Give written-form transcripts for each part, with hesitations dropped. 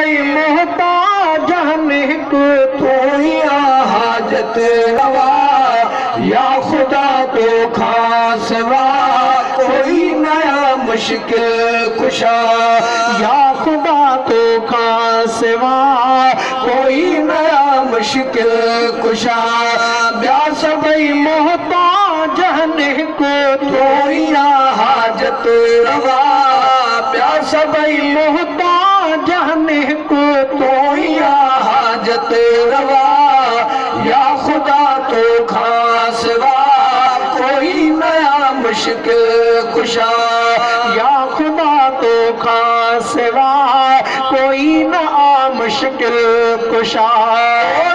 सभई मोहताज हिकु तू ही हाजत रवा या खुदा तो खां सिवा कोई नया मुश्किल कुशा या खुदा तो खां सिवा कोई नया मुश्किल कुशा ॿिया सभई मोहताज हिकु तू ही हाजत रवा ॿिया सभई मोहताज हिकु तू ही हाजत रवा या खुदा तो खां सिवा कोई नया मुश्किल कुशा या खुदा तो खां सिवा कोई नया मुश्किल कुशा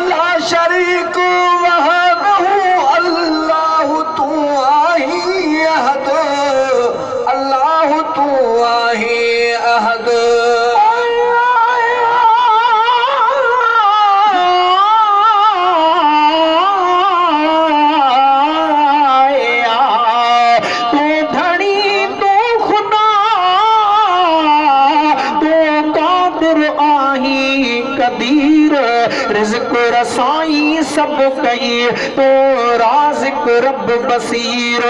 ला शरीक वहदहू अल्लाह तू आही अहद अल्लाह तू आही अहद रिज़्क़ रसाई सब कई तो राज़िक़ रब बसीर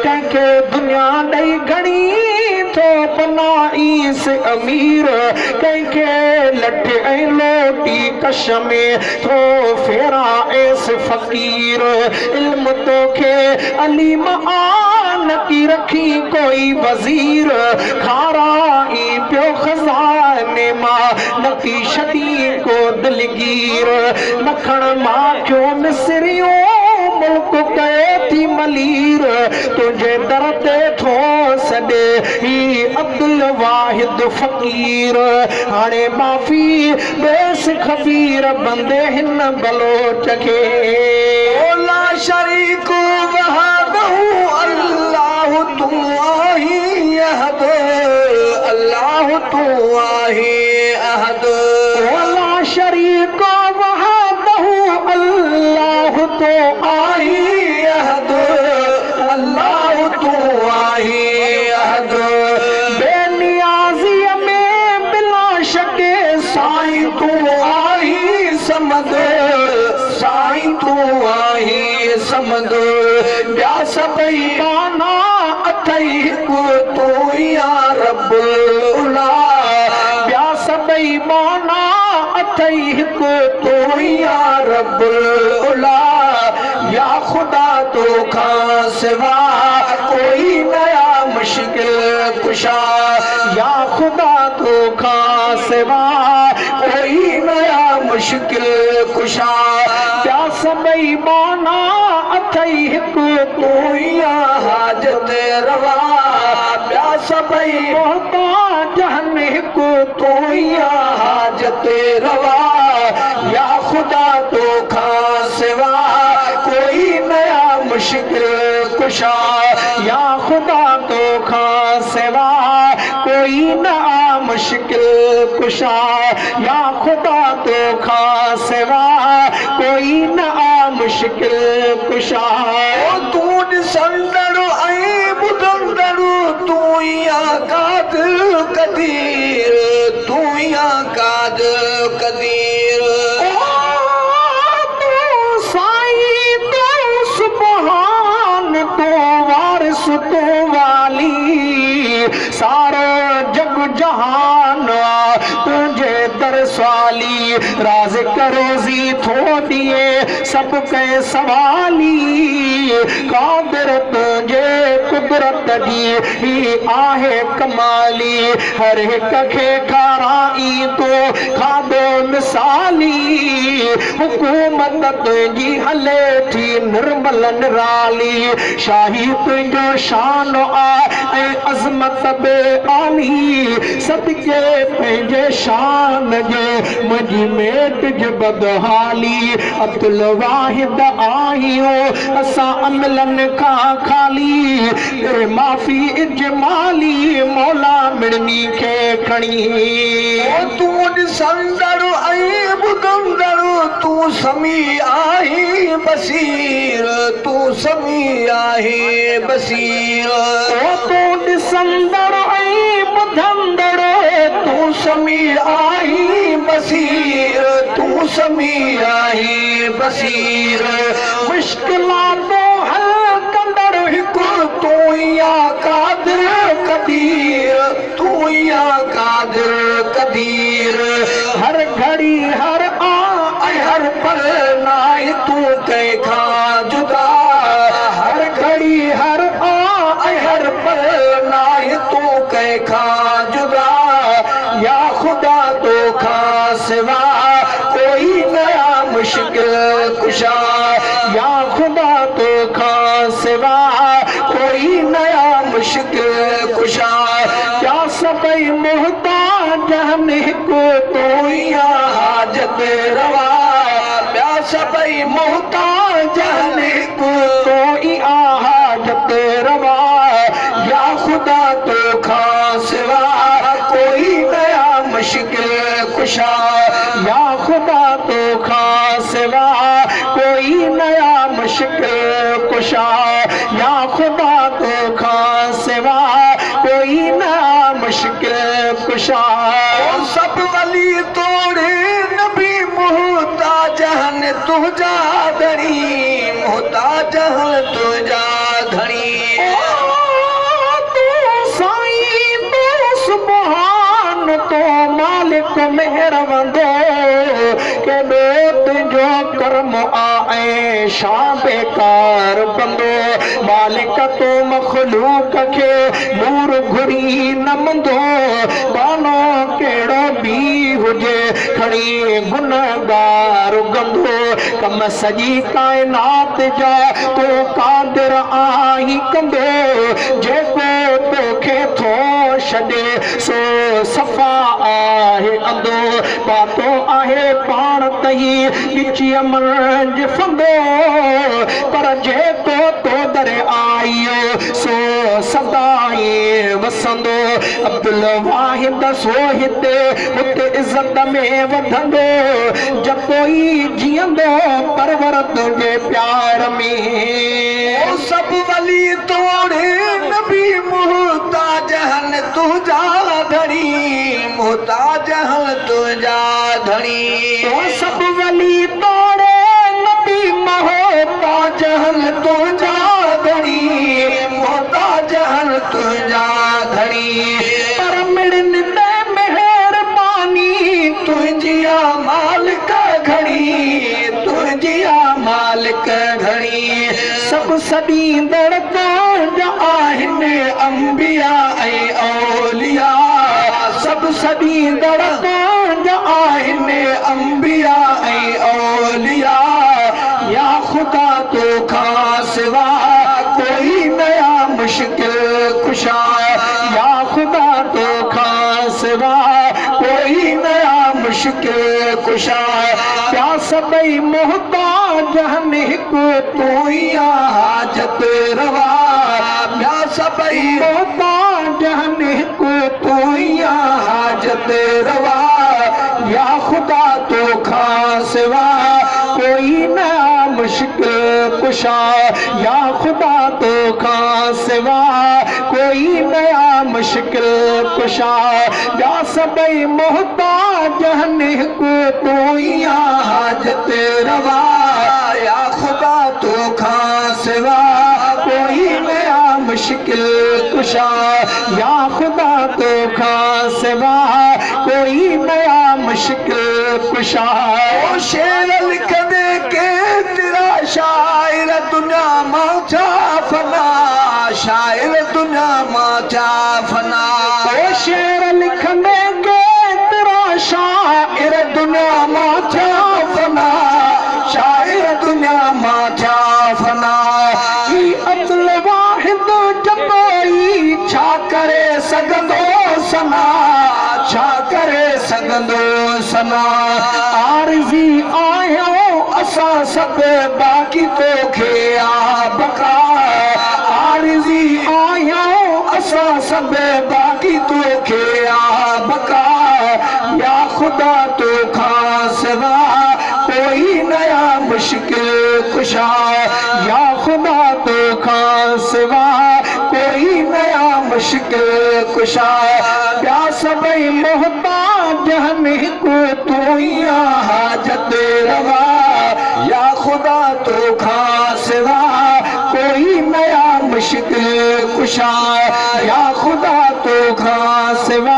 कंहिंखे दुनिया ॾेई घणी तो बनाई से अमीर कंहिंखे लठ ऐं लोटी कश में तो फेरा ऐस फ़क़ीर इल्म तोखे अलीम आन की रखी कोई वज़ीर खाराई पियो खज़ाने मां नकी शदी को दिलगीर मखण माखियो मिस्रियों मुल्क कयो थी मलीर तुझे दर ते थो सॾे ही अब्दुल वाहिद फ़क़ीर हाणे माफ़ी बेस खबीर बंदे हिन बलोच खे ला शरीक वहदहू अल्लाह तू आही अहद अल्लाह तू आही अहद ला शरीक वहदहू अल्लाह तो आही अहद अल्लाह तू आही अहद बेनियाज़ीअ में बिला शके साईं तू आही समद साईं तू आही समद ॿिया सभई माना अथई हिकु तू ही रब्बुल उला ॿिया सभई माना अथई हिकु तू ही रब्बुल उला या खुदा तो खां सिवा कोई नया मुश्किल कुशा या खुदा तो खां सिवा कोई नया मुश्किल कुशा ॿिया सभई माना अथई हिकु तू ही हाजत रवा ॿिया सभई मोहताज हिकु तू ही हाजत रवा या खुदा तो खां सिवा कोई नया मुश्किल कुशा या खुदा तो खां सिवा कोई नया मुश्किल कुशा या खुदा तो खां सिवा कोई नया मुश्किल कुशा तू ॾिसंदड़ ऐं ॿुधंदड़ तू ही कादिर कदीर तू ही कादिर कदीर तो वाली सारो जग जहान तुझे दर सवाली राज करोज़ी थो दिए सब के सवाली कादिर तुझे कुदरत जी ही आहे कमाली हर एक खे खाराई तो खादो मिसाली हुकूमत तुझी हले थी निर्मल निराली शाही तुझो शान आ अज़मत बे आली सदके पंहिंजे शान जे मुंहिंजी मेट जे बदहाली अब्दुल वाहिद आहियो असां अमलन खां खाली तेरे माफ़ी इजमाली मौला मिड़नी खे खणी तू ॾिसंदड़ ऐं ॿुधंदड़ तू समी आही बसीर तू समी आही बसीर तू ॾिसंदड़ ऐं ॿुधंदड़ तू समी आही बसीर तू समी आई बसीर मुश्किलातों हल कंदड़ हिकु तू या कादिर कदीर तू या कादिर कदीर हर घड़ी हर हर पल नाय तू कैखा जुदा हर घड़ी हर हर पल नाय तू कैखा जुदा या खुदा तो खा सिवा कोई नया मुश्किल कुशा या खुदा तो खा सिवा कोई नया मुश्किल कुशा क्या सबई मोहताज को तो या हाजत रवा क्या सबई मोहताज को तो या हाजत रवा या खुदा तो खा सिवा कोई नया मुश्किल कुशा या खुदा तो खा सिवा कोई नया मुश्किल कुशा या खुदा तो खा सिवा कोई नया मुश्किल कुशा सब वली तोड़े नबी मोहताज तुझा धनी मोहताज तुझा धनी तो मालिक मेहरवंदो के बेत जो कर्म आए शाम बेकार बंदो मालिक तो मखलूक के नूर घुरी न मंदो बानो केड़ो भी हुजे खड़ी गुनहगार गंदो कम सजी कायनात जा तो कादिर आई कंदो जेको तोखे थो छॾे सो सफ़ा आहे अंदो पातो आहे पाण तई गिचीअ मंझि फंदो पर जेको तो दर आयो सो सदाई वसंदो अब्दुल वाहिद सो हिते हुते इज़त में वधंदो जकोई जीअंदो परवर तुंहिंजे प्यार में सब वली तोड़े नबी मोहताज तुझा धनी मोहताज तुझा धनी सब वली तोड़े नबी मोहताज तुझा धनी मोहताज तुझा धनी पर मिड़न ते मेहरबानी तुझिया मालिक घड़ी तुझिया मालिक घड़ी सब सदींदड़ तोड़ आहिनि अंबिया ऐं औलिया सब सदींदड़ तोड़ आहिनि अंबिया ऐं औलिया या खुदा तो खा सिवा कोई नया मुश्किल कुशा या खुदा तो खा सिवा कोई नया मुश्किल कुशा क्या सबई मोहताज को तू या हाजत रवा क्या सबई मोहताज को तू या हाजत रवा या खुदा तो खा सिवा कोई नया मुश्किल कुशा या खुदा तो खा सिवा कोई नया मुश्किल कुशा या सबई मोहताज को तू या हाजत रवा या खुदा तो खा सिवा कोई नया मुश्किल कुशा या खुदा तो खा सिवा कोई नया मुश्किल कुशा शेर लिखने के तेरा शायर दुनिया माचा फना शायर दुनिया माचा फना शेर लिखने के तेरा शायर दुनिया माचा फना शायर दुनिया माचा फना अब्दुल वाहिद जबई छा करे सगंदो सना छा करे सगंदो सना आरज़ी आयो असा सब बाकी तो खे आ बका आरज़ी आयो असा सब बाकी तो खे आ बका या खुदा तो खा सिवा कोई नया मुश्किल कुशा या खुदा तो खा सिवा कोई नया मुश्किल कुशा या सबई मोहताज को तू मुहैया हाजत रवा, या खुदा तो खासवा कोई नया मुश्किल कुशा, या खुदा तो खासवा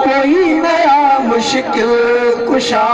कोई नया मुश्किल कुशा।